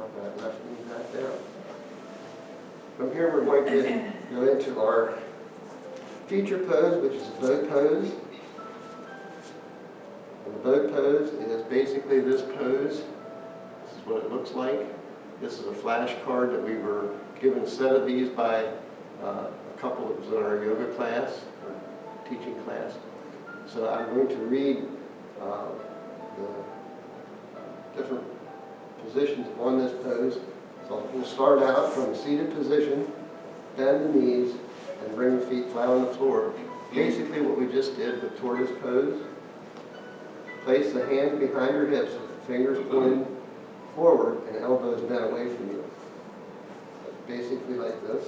Drop that left knee back down. From here we're going to go into our feature pose, which is a boat pose. And the boat pose is basically this pose. This is what it looks like. This is a flashcard that we were given a set of these by a couple that was in our yoga class, or teaching class. So I'm going to read the different positions on this pose. So we'll start out from a seated position, bend the knees, and bring the feet flat on the floor. Basically what we just did with tortoise pose. Place the hands behind your hips with the fingers pointed forward and elbows bent away from you. Basically like this.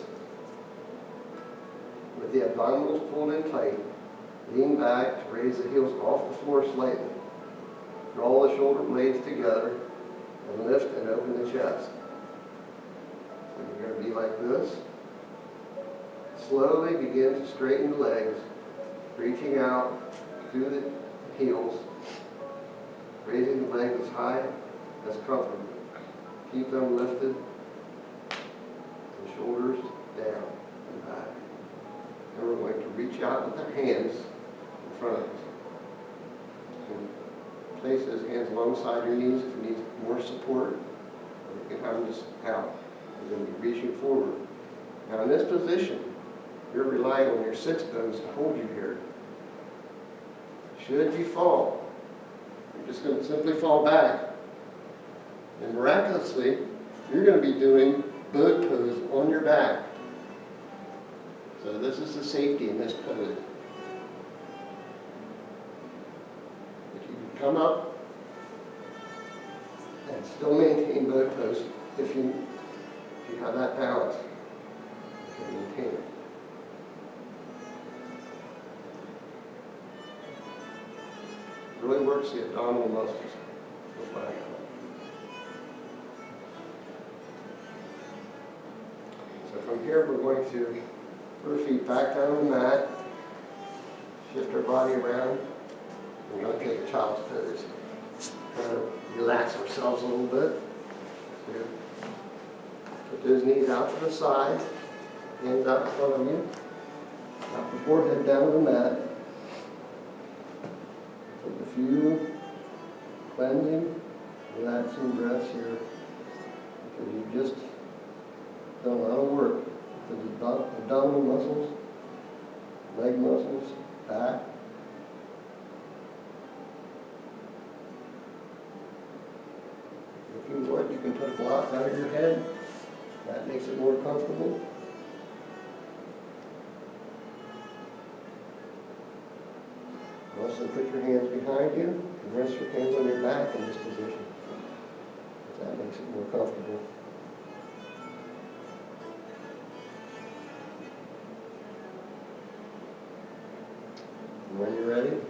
With the abdominals pulled in tight, lean back to raise the heels off the floor slightly. Draw the shoulder blades together and lift and open the chest. So you're going to be like this. Slowly begin to straighten the legs, reaching out through the heels, raising the legs as high as comfortable. Keep them lifted, and shoulders down and back. And we're going to reach out with our hands in front of us. And place those hands alongside your knees if you need more support. Or you can have them just out. You're going to be reaching forward. Now in this position, you're relying on your sits bones to hold you here. Should you fall, you're just going to simply fall back. And miraculously, you're going to be doing boat pose on your back. So this is the safety in this pose. If you can come up and still maintain boat pose, if you have that balance, you can maintain it. Really works the abdominal muscles. That's what I call it. So from here we're going to put our feet back down on the mat, shift our body around. We're going to take a child's pose. Kind of relax ourselves a little bit. So put those knees out to the side, hands out in front of you. Drop the forehead down on the mat. Take a few cleansing, relaxing breaths here, because you've just done a lot of work with the abdominal muscles, leg muscles, back. If you want, you can put a block under your head. That makes it more comfortable. Also put your hands behind you and rest your hands on your back in this position. That makes it more comfortable. And when you're ready, you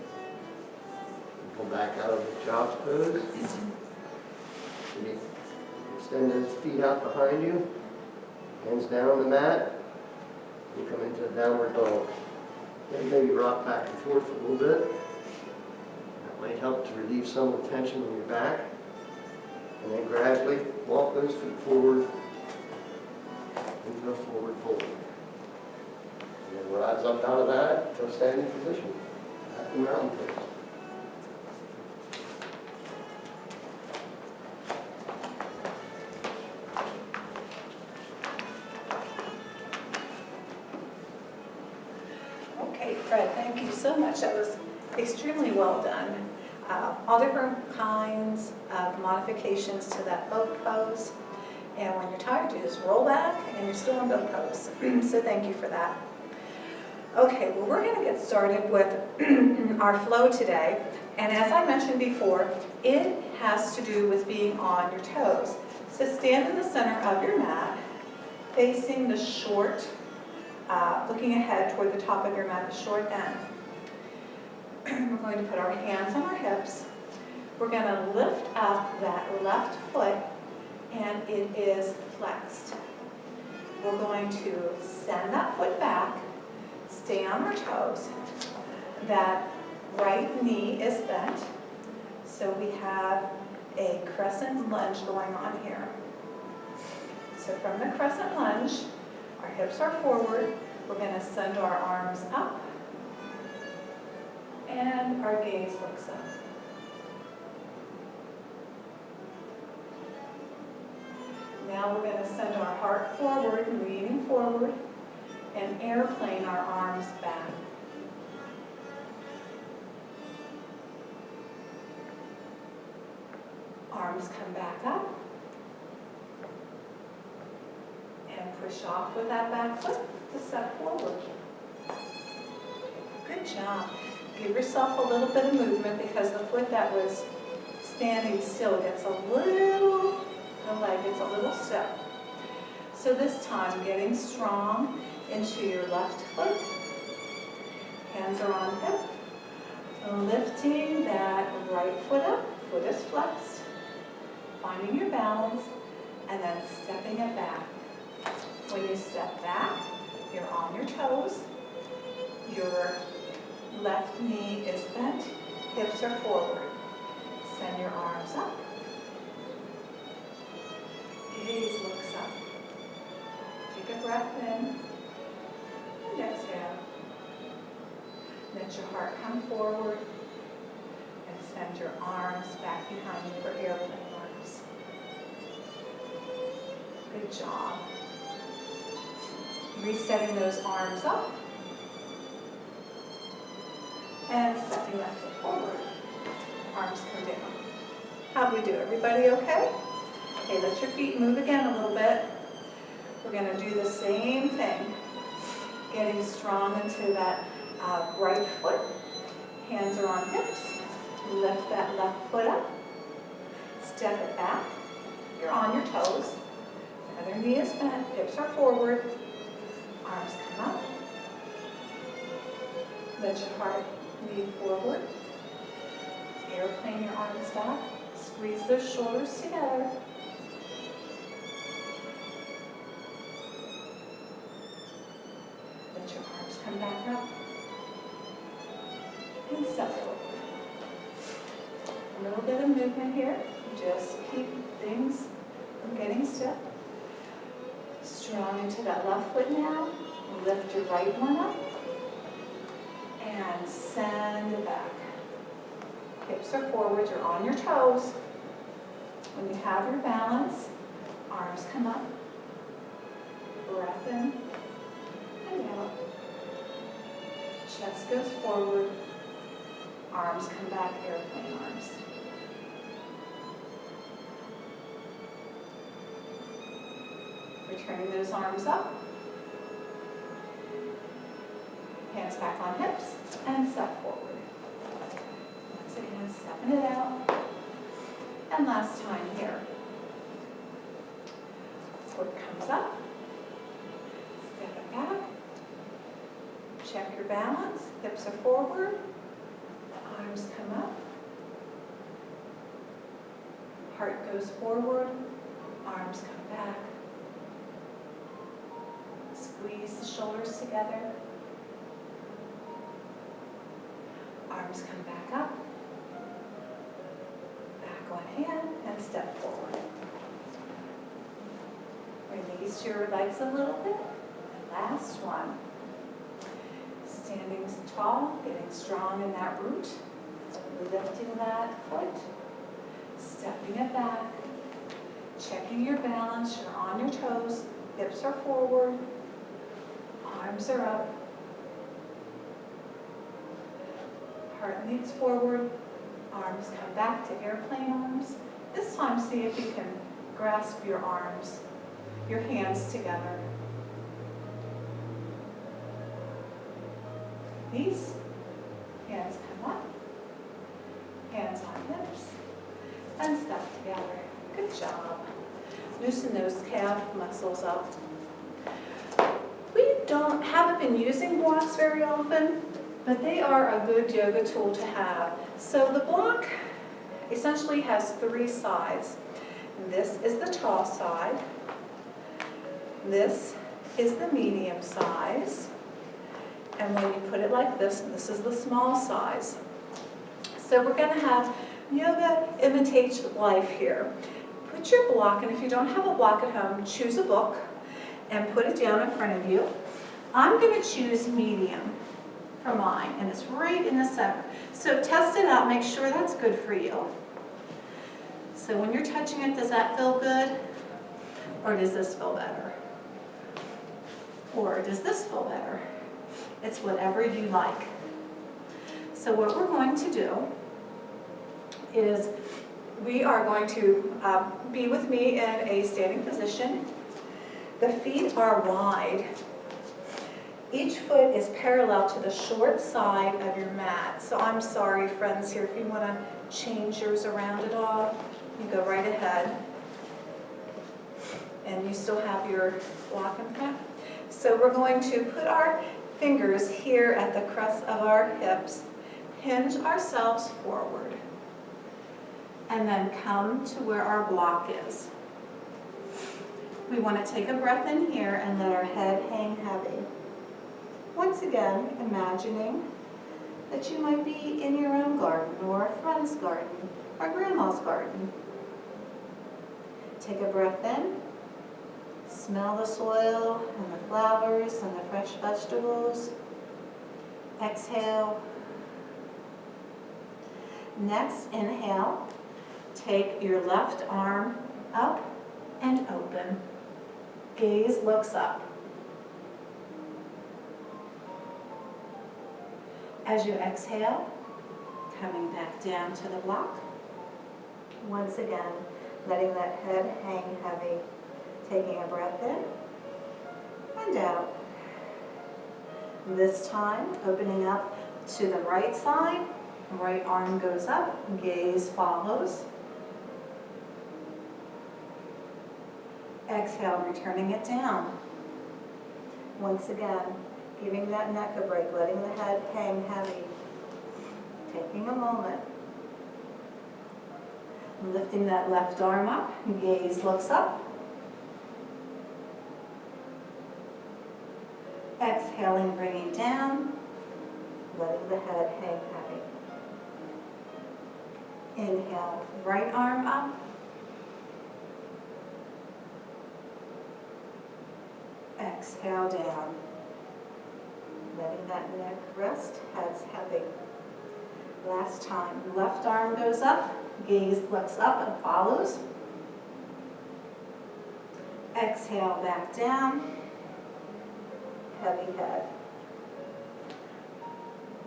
come back out of the child's pose. You extend those feet out behind you, hands down on the mat. You come into a downward dog. Then maybe rock back and forth a little bit. That might help to relieve some of the tension in your back. And then gradually walk those feet forward into a forward fold. And then rise up out of that to a standing position at the mountain pose. Fred, thank you so much. That was extremely well done. All different kinds of modifications to that boat pose. And when you're tired, you just roll back and you're still in boat pose. So thank you for that. Okay, well, we're going to get started with our flow today. And as I mentioned before, it has to do with being on your toes. So stand in the center of your mat, facing the short, looking ahead toward the top of your mat, the short end. We're going to put our hands on our hips. We're going to lift up that left foot, and it is flexed. We're going to send that foot back, stay on our toes. That right knee is bent, so we have a crescent lunge going on here. So from the crescent lunge, our hips are forward. We're going to send our arms up, and our gaze looks up. Now we're going to send our heart forward, leaning forward, and airplane our arms back. Arms come back up. And push off with that back foot to step forward. Good job. Give yourself a little bit of movement because the foot that was standing still gets a little, the leg gets a little stiff. So this time, getting strong into your left foot. Hands are on hip. Lifting that right foot up. Foot is flexed. Finding your balance and then stepping it back. When you step back, you're on your toes. Your left knee is bent. Hips are forward. Send your arms up. Gaze looks up. Take a breath in and exhale. Let your heart come forward and send your arms back behind you for airplane arms. Good job. Resetting those arms up and stepping that foot forward. Arms come down. How'd we do? Everybody okay? Okay, let your feet move again a little bit. We're going to do the same thing. Getting strong into that right foot. Hands are on hips. Lift that left foot up. Step it back. You're on your toes. Other knee is bent. Hips are forward. Arms come up. Let your heart lean forward. Airplane your arms back. Squeeze those shoulders together. Let your arms come back up. And step forward. A little bit of movement here. Just keep things from getting stiff. Strong into that left foot now. Lift your right one up. And send it back. Hips are forward. You're on your toes. When you have your balance, arms come up. Breath in and out. Chest goes forward. Arms come back, airplane arms. Returning those arms up. Hands back on hips and step forward. Once again, stepping it out. And last time here. Foot comes up. Step it back. Check your balance. Hips are forward. Arms come up. Heart goes forward. Arms come back. Squeeze the shoulders together. Arms come back up. Back on hand and step forward. Release your legs a little bit. And last one. Standing tall, getting strong in that root. Lifting that foot. Stepping it back. Checking your balance. You're on your toes. Hips are forward. Arms are up. Heart leans forward. Arms come back to airplane arms. This time, see if you can grasp your arms, your hands together. These hands come up, hands on hips, and step together. Good job. Loosen those calf muscles up. We haven't been using blocks very often, but they are a good yoga tool to have. So the block essentially has three sides. This is the tall side. This is the medium size. And when you put it like this, this is the small size. So we're going to have yoga imitate life here. put your block, and if you don't have a block at home, choose a book and put it down in front of you. I'm going to choose medium for mine, and it's right in the center. So test it out, make sure that's good for you. So when you're touching it, does that feel good? Or does this feel better? Or does this feel better? It's whatever you like. So what we're going to do is we are going to be with me in a standing position. The feet are wide. Each foot is parallel to the short side of your mat. So I'm sorry, friends, here, if you want to change yours around at all, you go right ahead. And you still have your block in front. So we're going to put our fingers here at the crest of our hips, hinge ourselves forward, and then come to where our block is. We want to take a breath in here and let our head hang heavy. Once again, imagining that you might be in your own garden or a friend's garden or grandma's garden. Take a breath in. Smell the soil and the flowers and the fresh vegetables. Exhale. Next, inhale. Take your left arm up and open. Gaze looks up. As you exhale, coming back down to the block. Once again, letting that head hang heavy. Taking a breath in and out. This time, opening up to the right side. Right arm goes up, gaze follows. Exhale, returning it down. Once again, giving that neck a break, letting the head hang heavy. Taking a moment. Lifting that left arm up, gaze looks up. Exhaling, bringing down, letting the head hang heavy. Inhale, right arm up. Exhale down. Letting that neck rest, head's heavy. Last time, left arm goes up, gaze looks up and follows. Exhale, back down. Heavy head.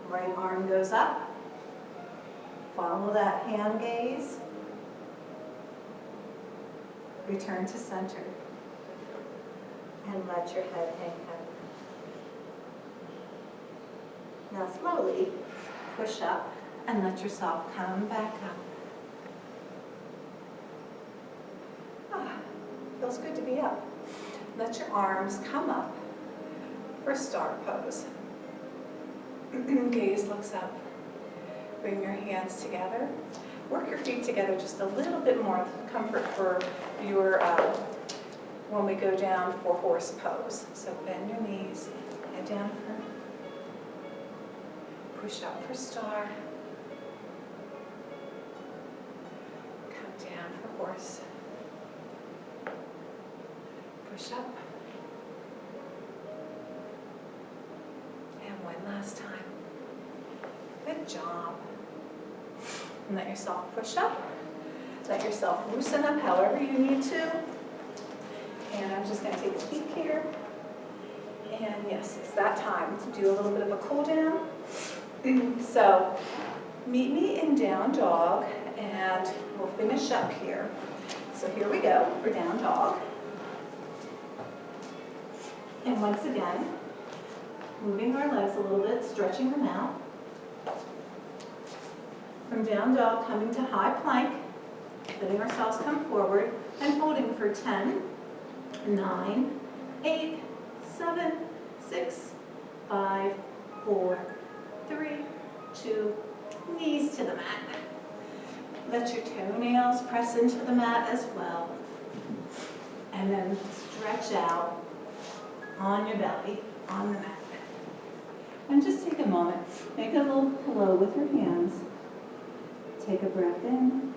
Right arm goes up. Follow that hand gaze. Return to center. And let your head hang heavy. Now slowly push up and let yourself come back up. Feels good to be up. Let your arms come up for star pose. Gaze looks up. Bring your hands together. Work your feet together just a little bit more comfort for your when we go down for horse pose. So bend your knees, head down for push up for star. Come down for horse. Push up. And one last time. Good job. And let yourself push up. Let yourself loosen up however you need to. And I'm just going to take a peek here. And yes, it's that time to do a little bit of a cool down. So meet me in down dog and we'll finish up here. So here we go for down dog. And once again, moving our legs a little bit, stretching them out. From down dog, coming to high plank, letting ourselves come forward and holding for 10, 9, 8, 7, 6, 5, 4, 3, 2, knees to the mat. Let your toenails press into the mat as well. And then stretch out on your belly, on the mat. And just take a moment, make a little pillow with your hands. Take a breath in.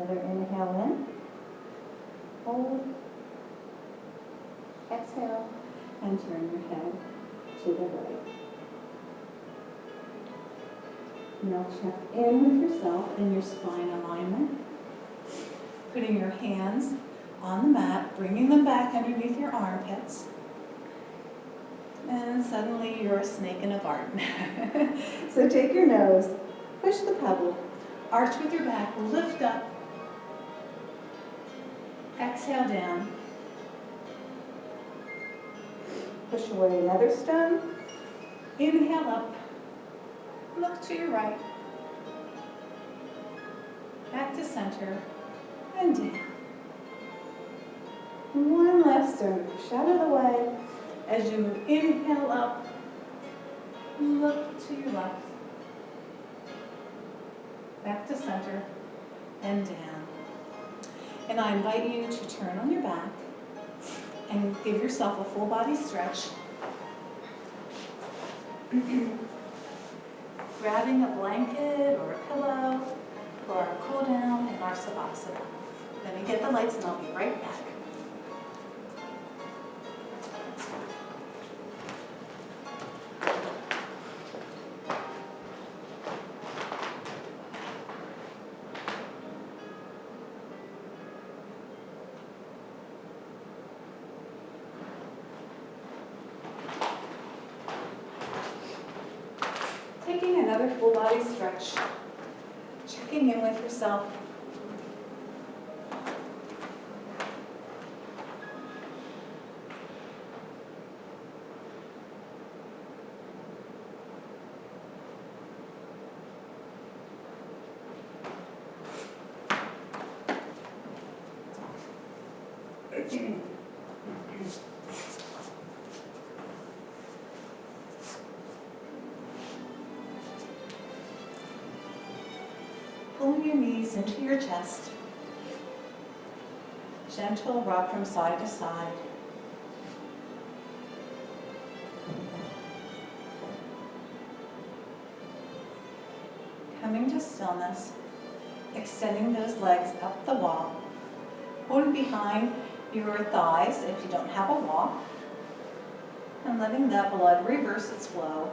Another inhale in. Hold. Exhale. And turn your head to the right. Now check in with yourself in your spine alignment. Putting your hands on the mat, bringing them back underneath your armpits. And suddenly you're a snake in a garden. So take your nose, push the pebble, arch with your back, lift up. Exhale down. Push away another stone. Inhale up. Look to your right. Back to center. And down. One last stone. Push out of the way. As you inhale up, look to your left. Back to center. And down. And I invite you to turn on your back and give yourself a full body stretch. Grabbing a blanket or a pillow for our cool down and our savasana. Let me get the lights and I'll be right back. Taking another full body stretch, checking in with yourself. Pulling your knees into your chest. Gentle rock from side to side. Coming to stillness, extending those legs up the wall, holding behind your thighs if you don't have a wall, and letting that blood reverse its flow.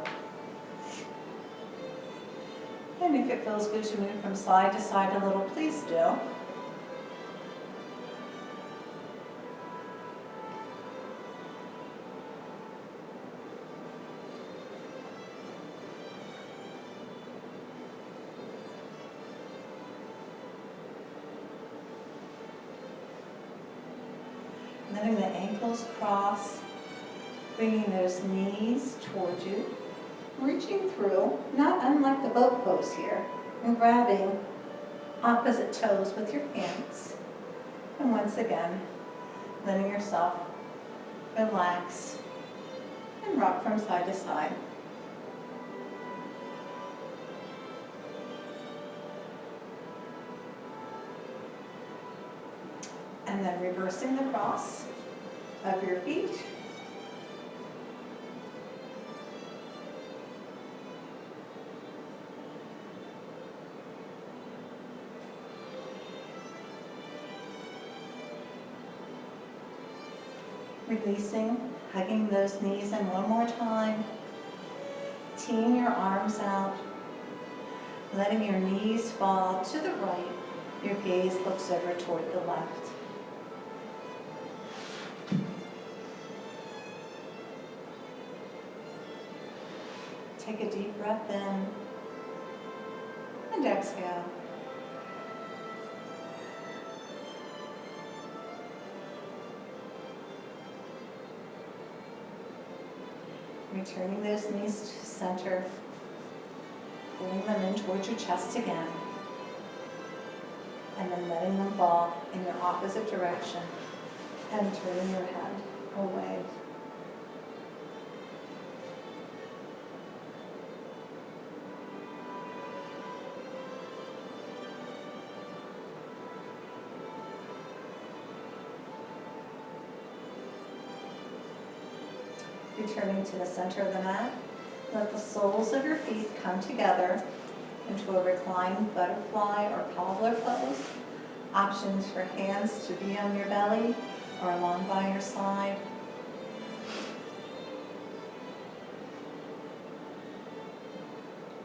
And if it feels good to move from side to side a little, please do. Letting the ankles cross, bringing those knees towards you. Reaching through, not unlike the boat pose here, and grabbing opposite toes with your hands. And once again, letting yourself relax and rock from side to side. And then reversing the cross of your feet. Releasing, hugging those knees in one more time. Teeing your arms out. Letting your knees fall to the right. Your gaze looks over toward the left. Take a deep breath in and exhale. Returning those knees to center, pulling them in towards your chest again, and then letting them fall in your opposite direction and turning your head away. Returning to the center of the mat, let the soles of your feet come together into a reclined butterfly or cobbler pose. Options for hands to be on your belly or along by your side.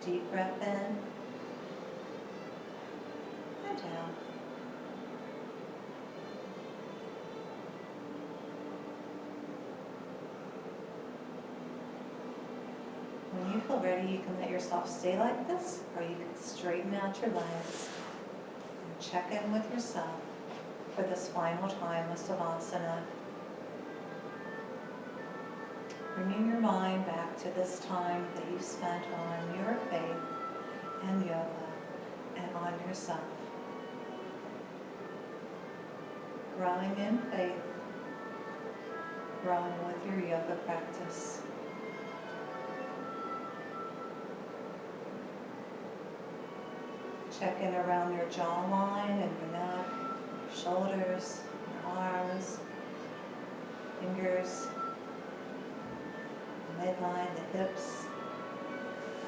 Deep breath in and down. When you feel ready, you can let yourself stay like this, or you can straighten out your legs and check in with yourself for this final time of Savasana. Bringing your mind back to this time that you spent on your faith and yoga and on yourself. Growing in faith, growing with your yoga practice. Check in around your jawline and your neck, shoulders, your arms, fingers, the midline, the hips,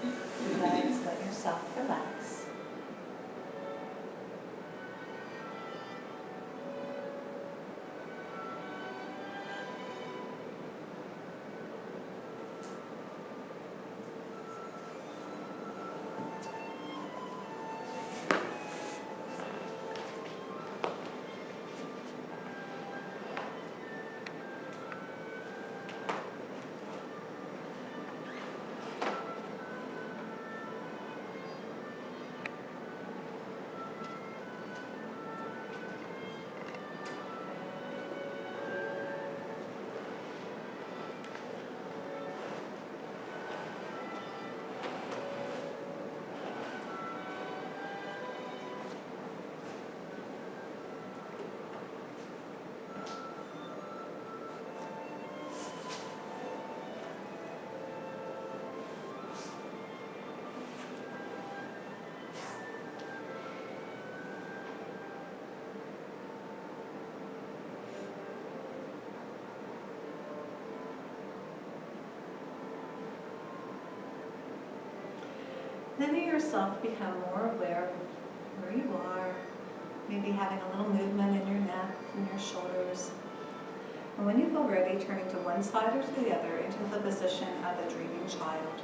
your legs. Let yourself relax. Letting yourself become more aware of where you are, maybe having a little movement in your neck and your shoulders. And when you feel ready, turning to one side or to the other into the position of a dreaming child.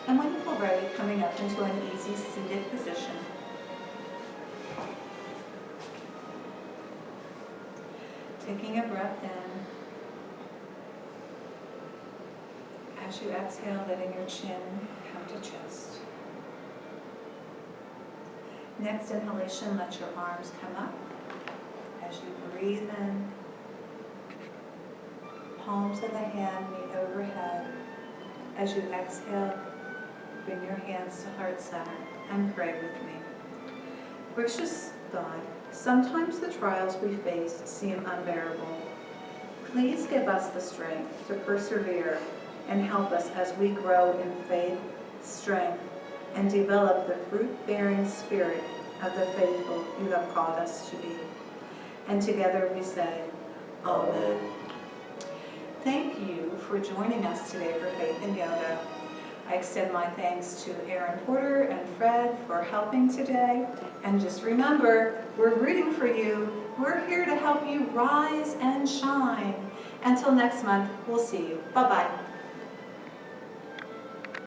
And when you feel ready, coming up into an easy seated position. Taking a breath in. As you exhale, letting your chin come to chest. Next inhalation, let your arms come up. As you breathe in, palms of the hand meet overhead. As you exhale, bring your hands to heart center and pray with me. Gracious God, sometimes the trials we face seem unbearable. Please give us the strength to persevere and help us as we grow in faith, strength, and develop the fruit-bearing spirit of the faithful you have called us to be. And together we say, Amen. Thank you for joining us today for Faith and Yoga. I extend my thanks to Aaron Porter and Fred for helping today. And just remember, we're rooting for you. We're here to help you rise and shine. Until next month, we'll see you. Bye-bye.